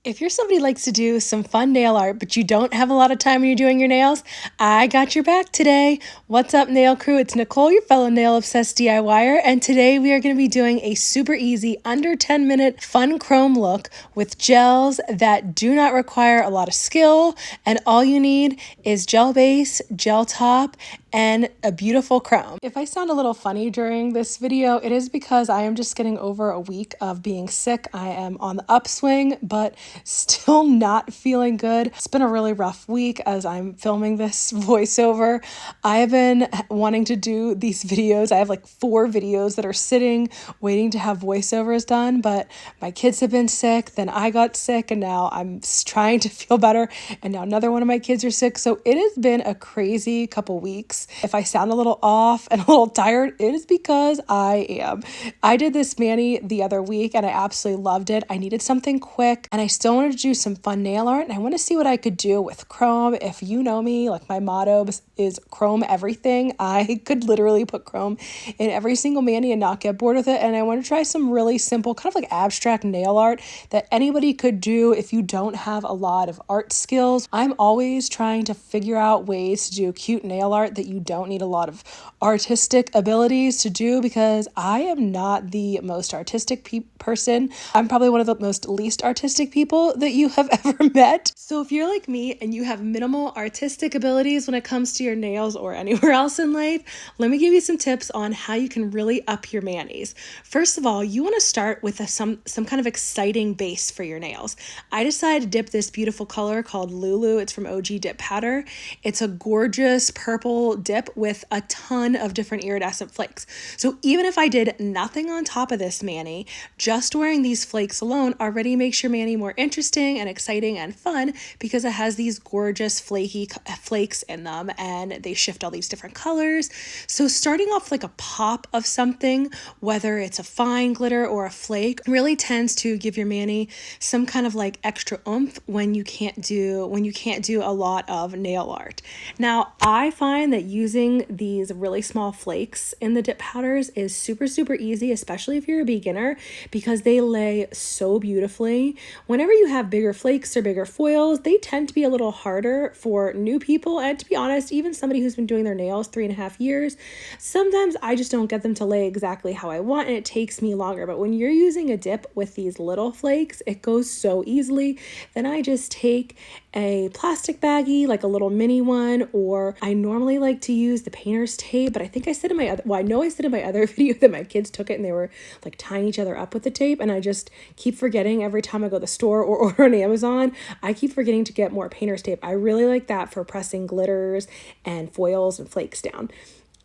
If you're somebody who likes to do some fun nail art, but you don't have a lot of time when you're doing your nails, I got your back today. What's up, nail crew? It's Nicole, your fellow nail obsessed DIYer, and today we are going to be doing a super easy, under 10-minute fun chrome look with gels that do not require a lot of skill, and all you need is gel base, gel top, and a beautiful chrome. If I sound a little funny during this video, it is because I am just getting over a week of being sick. I am on the upswing, but still not feeling good. It's been a really rough week as I'm filming this voiceover. I have been wanting to do these videos. I have like 4 videos that are sitting waiting to have voiceovers done, but my kids have been sick, then I got sick, and now I'm trying to feel better, and now another one of my kids are sick. So it has been a crazy couple weeks. If I sound a little off and a little tired, it is because I am. I did this mani the other week and I absolutely loved it. I needed something quick and I still wanted to do some fun nail art, and I want to see what I could do with chrome. If you know me, like my motto is chrome everything. I could literally put chrome in every single mani and not get bored with it. And I want to try some really simple, kind of like abstract nail art that anybody could do if you don't have a lot of art skills. I'm always trying to figure out ways to do cute nail art that you don't need a lot of artistic abilities to do, because I am not the most artistic person. I'm probably one of the most least artistic people that you have ever met. So if you're like me and you have minimal artistic abilities when it comes to your nails or anywhere else in life, let me give you some tips on how you can really up your manis. First of all, you want to start with some kind of exciting base for your nails. I decided to dip this beautiful color called Lulu. It's from OG Dip Powder. It's a gorgeous purple dip with a ton of different iridescent flakes. So even if I did nothing on top of this mani, just wearing these flakes alone already makes your mani more interesting and exciting and fun, because it has these gorgeous flaky flakes in them and they shift all these different colors. So starting off like a pop of something, whether it's a fine glitter or a flake, really tends to give your mani some kind of like extra oomph when you can't do a lot of nail art. Now, I find that using these really small flakes in the dip powders is super easy, especially if you're a beginner, because they lay so beautifully. Whenever you have bigger flakes or bigger foils, they tend to be a little harder for new people, and to be honest, even somebody who's been doing their nails 3.5 years, sometimes I just don't get them to lay exactly how I want and it takes me longer. But when you're using a dip with these little flakes, it goes so easily. Then I just take a plastic baggie, like a little mini one, or I normally like to use the painter's tape, but I think I said in my other, well, I know I said in my other video that my kids took it and they were like tying each other up with the tape, and I just keep forgetting every time I go to the store or order on Amazon. I keep forgetting to get more painter's tape. I really like that for pressing glitters and foils and flakes down.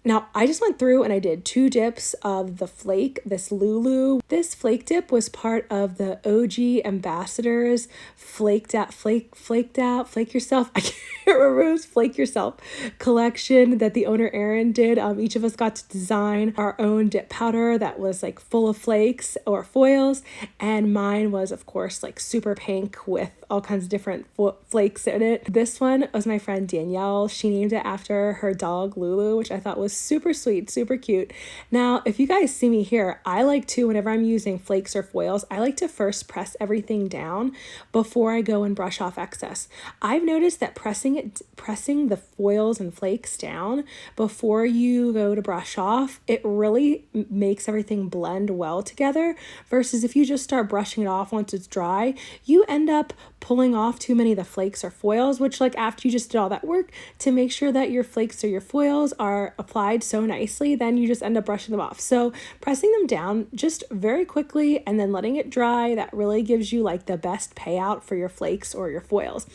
Now, I just went through and I did 2 dips of the flake, this Lulu. This flake dip was part of the OG Ambassadors Flake Yourself, I can't remember, it was Flake Yourself collection that the owner Erin did. Each of us got to design our own dip powder that was like full of flakes or foils, and mine was, of course, like super pink with all kinds of different flakes in it. This one was my friend Danielle. She named it after her dog Lulu, which I thought was super sweet, super cute. Now, if you guys see me here, I like to, whenever I'm using flakes or foils, I like to first press everything down before I go and brush off excess. I've noticed that pressing the foils and flakes down before you go to brush off, it really makes everything blend well together, versus if you just start brushing it off once it's dry, you end up pulling off too many of the flakes or foils, which, like, after you just did all that work to make sure that your flakes or your foils are applied so nicely, then you just end up brushing them off. So pressing them down just very quickly and then letting it dry, that really gives you like the best payout for your flakes or your foils.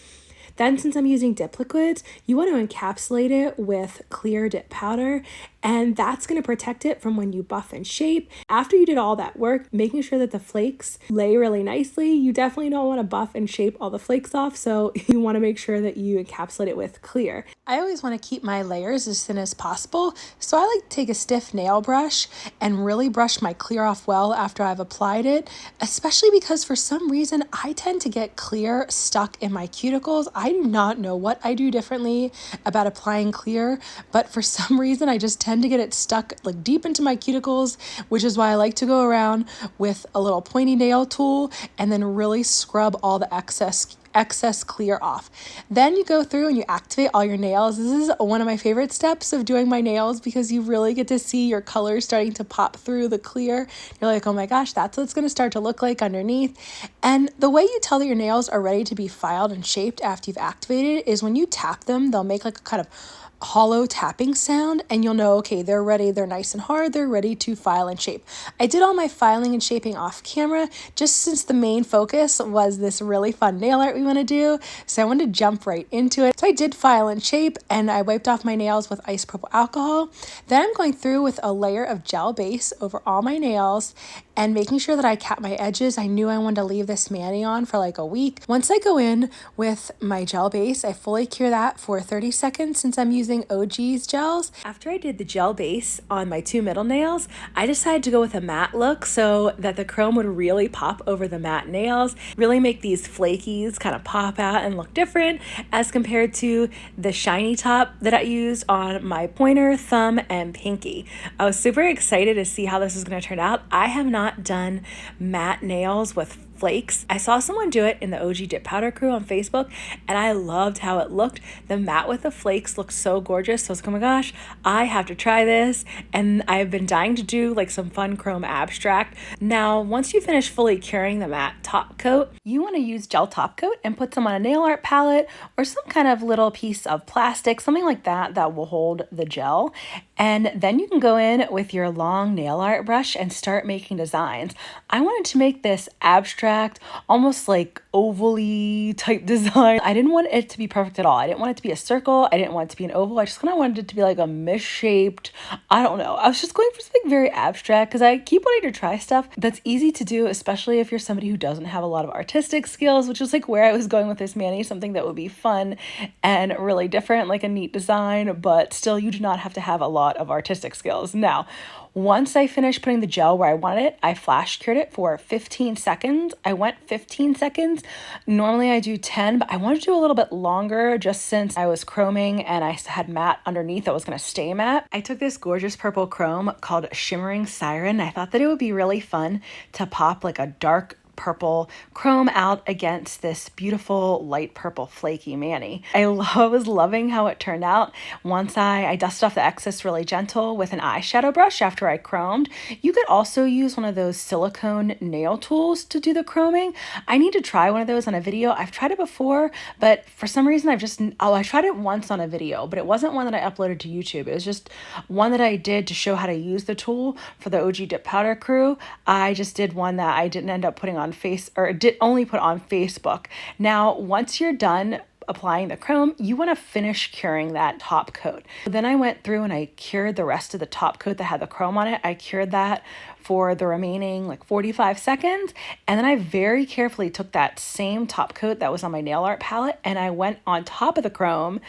Then, since I'm using dip liquids, you want to encapsulate it with clear dip powder, and that's going to protect it from when you buff and shape. After you did all that work, making sure that the flakes lay really nicely, you definitely don't want to buff and shape all the flakes off, so you want to make sure that you encapsulate it with clear. I always want to keep my layers as thin as possible, so I like to take a stiff nail brush and really brush my clear off well after I've applied it, especially because for some reason I tend to get clear stuck in my cuticles. I I do not know what I do differently about applying clear, but for some reason I just tend to get it stuck like deep into my cuticles, which is why I like to go around with a little pointy nail tool and then really scrub all the excess clear off. Then you go through and you activate all your nails. This is one of my favorite steps of doing my nails because you really get to see your colors starting to pop through the clear. You're like, oh my gosh, that's what it's going to start to look like underneath. And the way you tell that your nails are ready to be filed and shaped after you've activated is when you tap them, they'll make like a kind of hollow tapping sound, and you'll know, okay, they're ready, they're nice and hard, they're ready to file and shape. I did all my filing and shaping off camera just since the main focus was this really fun nail art we want to do, so I wanted to jump right into it. So I did file and shape, and I wiped off my nails with isopropyl alcohol. Then I'm going through with a layer of gel base over all my nails and making sure that I cap my edges. I knew I wanted to leave this mani on for like a week. Once I go in with my gel base, I fully cure that for 30 seconds since I'm using OG's gels. After I did the gel base on my two middle nails, I decided to go with a matte look so that the chrome would really pop over the matte nails, really make these flakies kind of pop out and look different as compared to the shiny top that I used on my pointer, thumb, and pinky. I was super excited to see how this is going to turn out. I have not done matte nails with flakes. I saw someone do it in the OG Dip Powder crew on Facebook, and I loved how it looked. The matte with the flakes looked so gorgeous. So I was like, oh my gosh, I have to try this. And I've been dying to do like some fun chrome abstract. Now, once you finish fully curing the matte top coat, you want to use gel top coat and put some on a nail art palette or some kind of little piece of plastic, something like that that will hold the gel. And then you can go in with your long nail art brush and start making designs. I wanted to make this abstract, almost like ovally type design. I didn't want it to be perfect at all. I didn't want it to be a circle. I didn't want it to be an oval. I just kind of wanted it to be like a misshaped, I don't know. I was just going for something very abstract because I keep wanting to try stuff that's easy to do, especially if you're somebody who doesn't have a lot of artistic skills, which is like where I was going with this mani, something that would be fun and really different, like a neat design, but still you do not have to have a lot of artistic skills. Now, once I finished putting the gel where I wanted it, I flash cured it for 15 seconds. I went 15 seconds. Normally I do 10, but I wanted to do a little bit longer just since I was chroming and I had matte underneath that was going to stay matte. I took this gorgeous purple chrome called Shimmering Siren. I thought that it would be really fun to pop like a dark purple chrome out against this beautiful light purple flaky mani. I was loving how it turned out. Once I dusted off the excess really gentle with an eyeshadow brush after I chromed. You could also use one of those silicone nail tools to do the chroming. I need to try one of those on a video. I've tried it before, but for some reason I tried it once on a video, but it wasn't one that I uploaded to YouTube. It was just one that I did to show how to use the tool for the OG Dip Powder crew. I just did one that I didn't end up putting on did only put on Facebook. Now, once you're done applying the chrome, you want to finish curing that top coat. Then I went through and I cured the rest of the top coat that had the chrome on it. I cured that for the remaining like 45 seconds. And then I very carefully took that same top coat that was on my nail art palette and I went on top of the chrome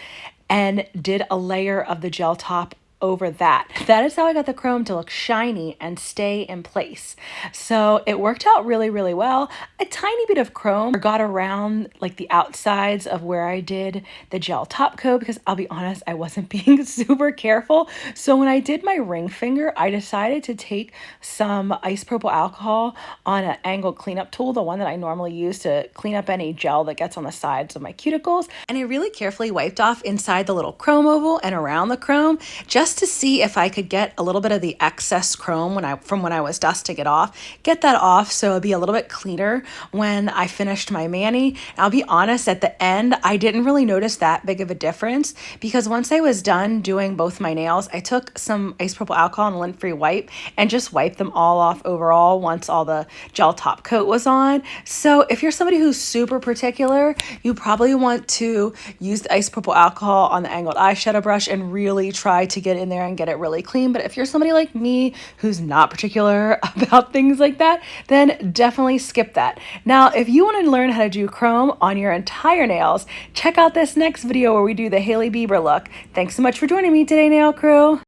and did a layer of the gel top over that. That is how I got the chrome to look shiny and stay in place. So it worked out really, really well. A tiny bit of chrome got around like the outsides of where I did the gel top coat because I'll be honest, I wasn't being super careful. So when I did my ring finger, I decided to take some isopropyl alcohol on an angled cleanup tool, the one that I normally use to clean up any gel that gets on the sides of my cuticles. And I really carefully wiped off inside the little chrome oval and around the chrome just to see if I could get a little bit of the excess chrome from when I was dusting it off, get that off so it'd be a little bit cleaner when I finished my mani. And I'll be honest, at the end, I didn't really notice that big of a difference because once I was done doing both my nails, I took some isopropyl alcohol and lint-free wipe and just wiped them all off overall once all the gel top coat was on. So if you're somebody who's super particular, you probably want to use the isopropyl alcohol on the angled eyeshadow brush and really try to get in there and get it really clean. But if you're somebody like me who's not particular about things like that, then definitely skip that. Now, if you want to learn how to do chrome on your entire nails, check out this next video where we do the Hailey Bieber look. Thanks so much for joining me today, nail crew.